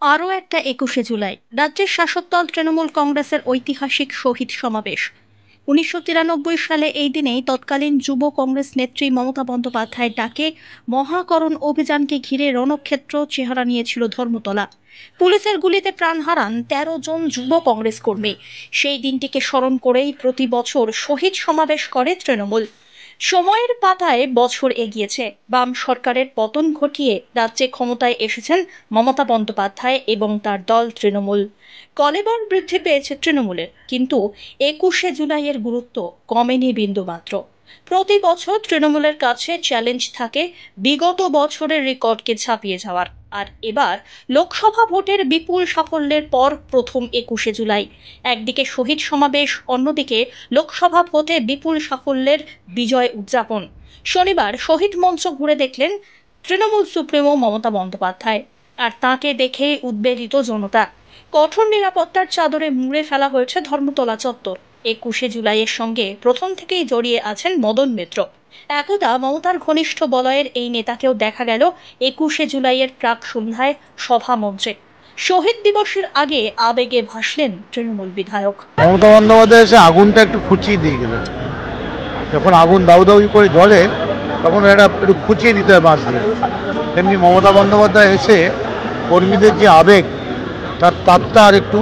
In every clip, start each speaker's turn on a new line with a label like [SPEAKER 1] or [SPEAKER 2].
[SPEAKER 1] আরও একটা ২১শে জুলাই রাজ্যের শাসক দল তৃণমূল কংগ্রেসের ঐতিহাসিক শহীদ সমাবেশ। ১৯৯৩ সালে এই দিনেই তৎকালীন যুব কংগ্রেস নেত্রী মমতা বন্দ্যোপাধ্যায়ের ডাকে মহাকরণ অভিযানকে ঘিরে রণক্ষেত্র চেহারা নিয়েছিল ধর্মতলা। পুলিশের গুলিতে প্রাণ হারান ১৩ জন যুব কংগ্রেস কর্মী। সেই দিনটিকে স্মরণ করেই প্রতি বছর শহীদ সমাবেশ করে তৃণমূল। সময়ের পাতায় বছর এগিয়েছে, বাম সরকারের পতন ঘটিয়ে রাজ্যে ক্ষমতায় এসেছেন মমতা বন্দ্যোপাধ্যায় এবং তার দল তৃণমূল। কলেবর বৃদ্ধি পেয়েছে তৃণমূলের, কিন্তু ২১শে জুলাইয়ের গুরুত্ব কমেনি বিন্দুমাত্র। প্রতি বছর তৃণমূলের কাছে চ্যালেঞ্জ থাকে বিগত বছরের রেকর্ডকে ছাপিয়ে যাওয়ার। আর এবার লোকসভা ভোটের বিপুল সাফল্যের পর প্রথম ২১শে জুলাই। একদিকে শহীদ সমাবেশ, অন্যদিকে লোকসভা ভোটে বিপুল সাফল্যের বিজয় উদযাপন। শনিবার শহীদ মঞ্চ ঘুরে দেখলেন তৃণমূল সুপ্রিমো মমতা বন্দ্যোপাধ্যায়, আর তাঁকে দেখে উদ্বেলিত জনতা। কঠোর নিরাপত্তার চাদরে মুড়ে ফেলা হয়েছে ধর্মতলা চত্বর। ২১শে জুলাইয়ের সঙ্গে প্রথম থেকেই জড়িয়ে আছেন মদন মিত্র। একদা মমতার ঘনিষ্ঠ বলয়ের এই নেতাকেও দেখা গেল ২১শে জুলাইয়ের প্রাক সন্ধ্যায় সভা মঞ্চে। শহীদ দিবসের আগে আবেগে ভাসলেন তৃণমূল বিধায়ক।
[SPEAKER 2] মমতা বন্দ্যোপাধ্যায় এসে আগুনটা একটু খুঁচিয়ে দিয়ে গেলেন। যখন আগুন দাউ দাউ করে জ্বলে তখন এটা একটু খুঁচিয়ে দিতে হয় বাঁশ দিয়ে। তেমনি মমতা বন্দ্যোপাধ্যায় এসে কর্মীদের যে আবেগ, তার তাপটা আর একটু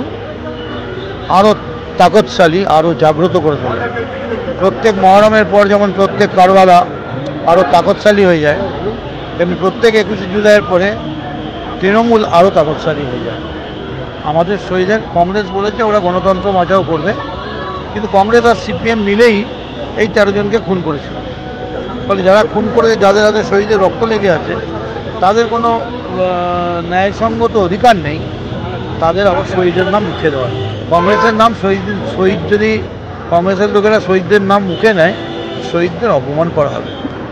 [SPEAKER 2] আরও তাকতশালী, আরও জাগ্রত করে তোলে। প্রত্যেক মহরমের পর যেমন প্রত্যেক কারবালা আরও তাকতশালী হয়ে যায়, তেমনি প্রত্যেক ২১শে জুলাইয়ের পরে তৃণমূল আরও তাকতশালী হয়ে যায়। আমাদের শহীদের কংগ্রেস বলেছে ওরা গণতন্ত্র বাঁচাও করবে, কিন্তু কংগ্রেস আর সিপিএম মিলেই এই ১৩ জনকে খুন করেছিল। ফলে যারা খুন করে, যাদের হাতে শহীদের রক্ত লেগে আছে, তাদের কোনো ন্যায়সঙ্গত অধিকার নেই তাদের আবার শহীদের নাম মুখে দেওয়া। কংগ্রেসের নাম শহীদ যদি কংগ্রেসের লোকেরা শহীদদের নাম মুখে নেয়, শহীদদের অপমান করা হবে।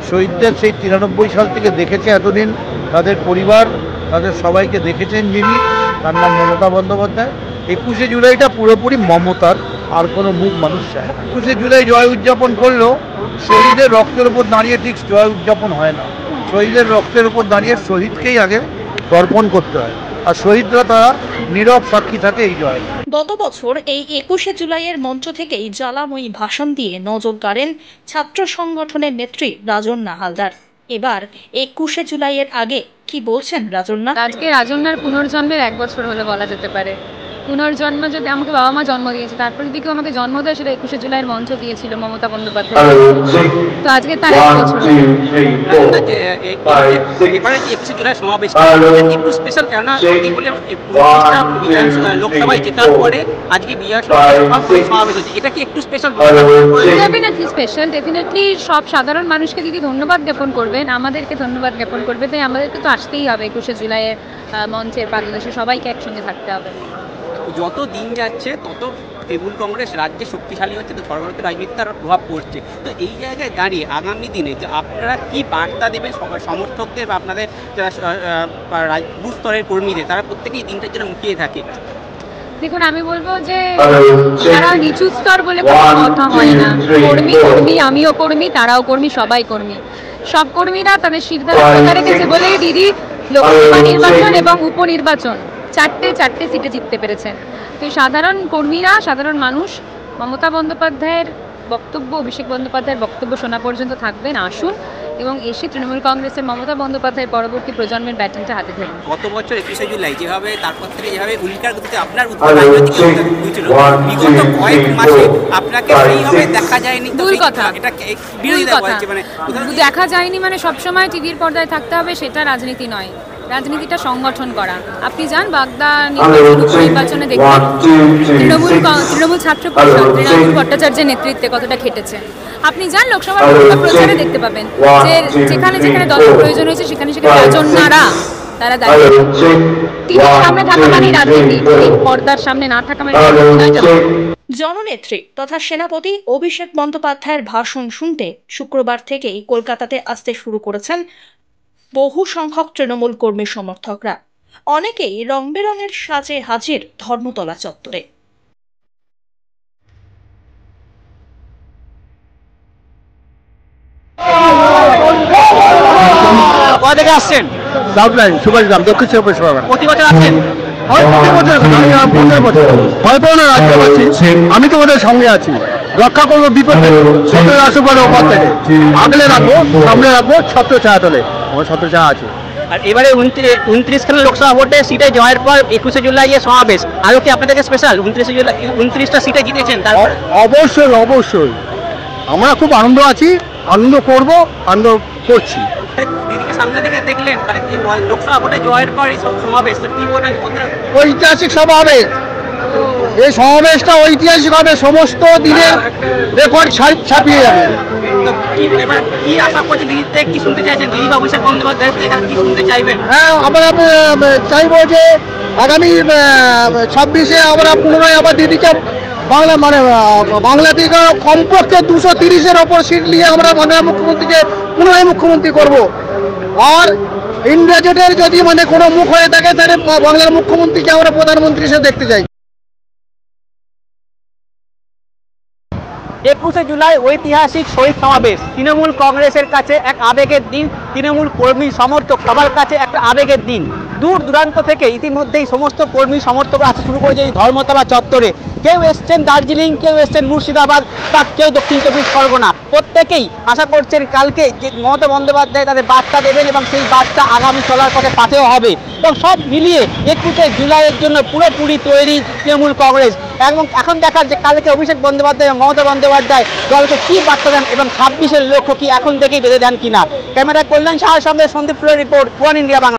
[SPEAKER 2] শহীদদের সেই ৯৩ সাল থেকে দেখেছে এতদিন, তাদের পরিবার, তাদের সবাইকে দেখেছেন যিনি, তার নাম মমতা বন্দ্যোপাধ্যায়। ২১শে জুলাইটা পুরোপুরি মমতার, আর কোনো মুখ মানুষ চায়। ২১শে জুলাই জয় উদযাপন করলেও শহীদের রক্তের উপর দাঁড়িয়ে ঠিক জয় উদযাপন হয় না। শহীদের রক্তের উপর দাঁড়িয়ে শহীদকেই আগে তর্পণ করতে হয়, আর শহীদরা তারা নীরব সাক্ষী থাকে এই জয়।
[SPEAKER 1] গত বছর এই ২১শে জুলাইয়ের মঞ্চ থেকেই জ্বালাময়ী ভাষণ দিয়ে নজর কাড়েন ছাত্র সংগঠনের নেত্রী রাজন্যা হালদার। এবার ২১শে জুলাইয়ের আগে কি বলছেন রাজন্যা?
[SPEAKER 3] আজকে রাজন্যার পুনর্জন্মের ১ বছর হলে বলা যেতে পারে। পুনর্জন্ম যদি আমাকে বাবা মা জন্ম দিয়েছে, তারপরে যদি কেউ আমাকে জন্ম দেয়, সেটা ২১শে জুলাইয়ের মঞ্চ দিয়েছিল মমতা বন্দ্যোপাধ্যায়। তো আজকে তার ১ বছর।
[SPEAKER 4] এবারে ২১শে জুলাই সমাবেশ একটু স্পেশাল, কেননা লোকসভায় জেতার পরে আজকে বিহার সমাবেশ হচ্ছে, এটা কি একটু স্পেশাল?
[SPEAKER 3] Definitely special. ডেফিনেটলি সব সাধারণ মানুষকে যদি ধন্যবাদ জ্ঞাপন করবেন, আমাদেরকে ধন্যবাদ জ্ঞাপন করবে, তাই আমাদেরকে তো আসতেই হবে ২১শে জুলাইয়ের মঞ্চের পাদদেশে সবাইকে একসঙ্গে থাকতে হবে।
[SPEAKER 4] যত দিন যাচ্ছে তত তৃণমূল কংগ্রেস রাজ্যে শক্তিশালী হচ্ছে, তো সর্বভারতীয় রাজনীতিতে তার প্রভাব পড়ছে। তো এই জায়গায় দাঁড়িয়ে আগামী দিনে যে আপনারা কি বার্তা দেবেন সমর্থকদের বা আপনাদের যারা বুথ স্তরের কর্মীদের, তারা প্রত্যেকেই দিনটার জন্য মুখিয়ে থাকে?
[SPEAKER 3] দেখুন, আমি বলবো যে তারা নিচু স্তর বলে কোনো কথা হয় না। কর্মী কর্মী, আমিও কর্মী, তারাও কর্মী, সবাই কর্মী। সব কর্মীরা তাদের সিদ্ধান্ত কথা রেখেছে বলেই দিদি লোকসভা নির্বাচন এবং উপনির্বাচন চারটে সিটে জিততে পেরেছেন। তো সাধারণ কর্মীরা, সাধারণ মানুষ মমতা বন্দ্যোপাধ্যায়ের বক্তব্য, অভিষেক বন্দ্যোপাধ্যায়ের বক্তব্য শোনা পর্যন্ত থাকবেন। আসুন এবং এসে তৃণমূল কংগ্রেসের মমতা বন্দ্যোপাধ্যায়ের পরবর্তী প্রজন্মের ব্যাটনটা হাতে ধরুন।
[SPEAKER 4] গত বছর ২১শে জুলাই যেভাবে তারপর থেকে যেভাবে উল্কার গতিতে আপনার রাজনৈতিক হয়েছিল, বিগত কয়েক মাসে আপনাকে সেইভাবে দেখা যায়নি।
[SPEAKER 3] ভুল কথা,
[SPEAKER 4] এটা বিরোধিতা করেছে, মানে
[SPEAKER 3] দেখা যায়নি মানে সবসময় টিভির পর্দায় থাকতে হবে সেটা রাজনীতি নয়। রাজনীতিটা সংগঠন করা। আপনি যান বাগদা নির্বাচনে দেখবেন তৃণমূল ছাত্র পরিষদ তৃণমূল ভট্টাচার্যের নেতৃত্বে কতটা খেটেছে। আপনি যান লোকসভা প্রচারে দেখতে পাবেন যে যেখানে যেখানে দলের প্রয়োজন হয়েছে সেখানে সেখানে রাজন্যারা তারা দাঁড়িয়ে। টিভির সামনে থাকা মানে রাজনীতি, পর্দার সামনে না থাকা মানে
[SPEAKER 1] জননেত্রী তথা সেনাপতি অভিষেক বন্দ্যোপাধ্যায়ের ভাষণ শুনতে শুক্রবার থেকেই কলকাতাতে আসতে শুরু করেছেন বহু সংখ্যক তৃণমূল কর্মী সমর্থকরা। অনেকেই রং বেরঙের সাজে হাজির ধর্মতলা চত্বরে।
[SPEAKER 4] কোথা থেকে আসছেন?
[SPEAKER 2] সাউথ লাইন, সুভাষগ্রাম, দক্ষিণ চব্বিশ পরগনা।
[SPEAKER 4] প্রতি বছর আসেন?
[SPEAKER 2] ভয় পাবো না, রাজ্য আছি, আমি তো ওদের সঙ্গে আছি, রক্ষা করবো বিপদে, সতেরো আসো পারো ওপর থেকে, আগলে রাখবো, সামনে রাখবো, ছত্র ছায়া তোলে, আমার ছত্র ছায়া আছে।
[SPEAKER 4] আর এবারে 29খানা লোকসভা ভোটে সিটে জয়ের পর 21শে জুলাই সমাবেশ, আরও কি আপনাদেরকে স্পেশাল? 29শে জুলাই 29টা সিটে জিতেছেন, তারপর
[SPEAKER 2] অবশ্যই অবশ্যই আমরা খুব আনন্দ আছি, আনন্দ করব, আনন্দ করছি।
[SPEAKER 4] দিদিকে সামনে থেকে দেখলেন লোকসভা ভোটে জয়ের পর এই সব সমাবেশ, তো কি বলেন?
[SPEAKER 2] ঐতিহাসিক সমাবেশ, এই সমাবেশটা ঐতিহাসিক হবে, সমস্ত দিনের রেকর্ড ছাপিয়ে যাবে।
[SPEAKER 4] তো এবার কি আশা করছি, দিদিতে কি শুনতে চাইছেন? দিদি বা অভিষেক বন্দ্যোপাধ্যায় কি শুনতে চাইবেন?
[SPEAKER 2] হ্যাঁ, আমরা চাইবো যে আগামী 26-এ আমরা পুনরায় আবার দিদিকে বাংলা থেকে কমপক্ষে 230-এর ওপর সিট নিয়ে আমরা বাংলার মুখ্যমন্ত্রীকে পুনরায় মুখ্যমন্ত্রী করব। আর ইন্ডিয়া জোটের যদি কোনো মুখ হয়ে থাকে, তাহলে বাংলার মুখ্যমন্ত্রীকে আমরা প্রধানমন্ত্রী হিসেবে দেখতে চাই।
[SPEAKER 4] 21শে জুলাই ঐতিহাসিক শহীদ সমাবেশ, তৃণমূল কংগ্রেসের কাছে এক আবেগের দিন, তৃণমূল কর্মী সমর্থক সবার কাছে একটা আবেগের দিন। দূর দূরান্ত থেকে ইতিমধ্যেই সমস্ত কর্মী সমর্থকরা আসতে শুরু করেছে এই ধর্মতলা চত্বরে। কেউ এসছেন দার্জিলিং, কেউ এসছেন মুর্শিদাবাদ, বা কেউ দক্ষিণ চব্বিশ পরগনা। প্রত্যেকেই আশা করছেন কালকে যে মমতা বন্দ্যোপাধ্যায় তাদের বার্তা দেবেন এবং সেই বার্তা আগামী চলার পথে পাথেও হবে। এবং সব মিলিয়ে 21শে জুলাইয়ের জন্য পুরোপুরি তৈরি তৃণমূল কংগ্রেস। এবং এখন দেখার যে কালকে অভিষেক বন্দ্যোপাধ্যায় এবং মমতা বন্দ্যোপাধ্যায় দলকে কী বার্তা দেন এবং 26-এর লক্ষ্য কি এখন থেকেই বেঁধে দেন কিনা। ক্যামেরা কল্যাণ সাহার সঙ্গে সন্দীপ ফুলের রিপোর্ট, ওয়ান ইন্ডিয়া বাংলা।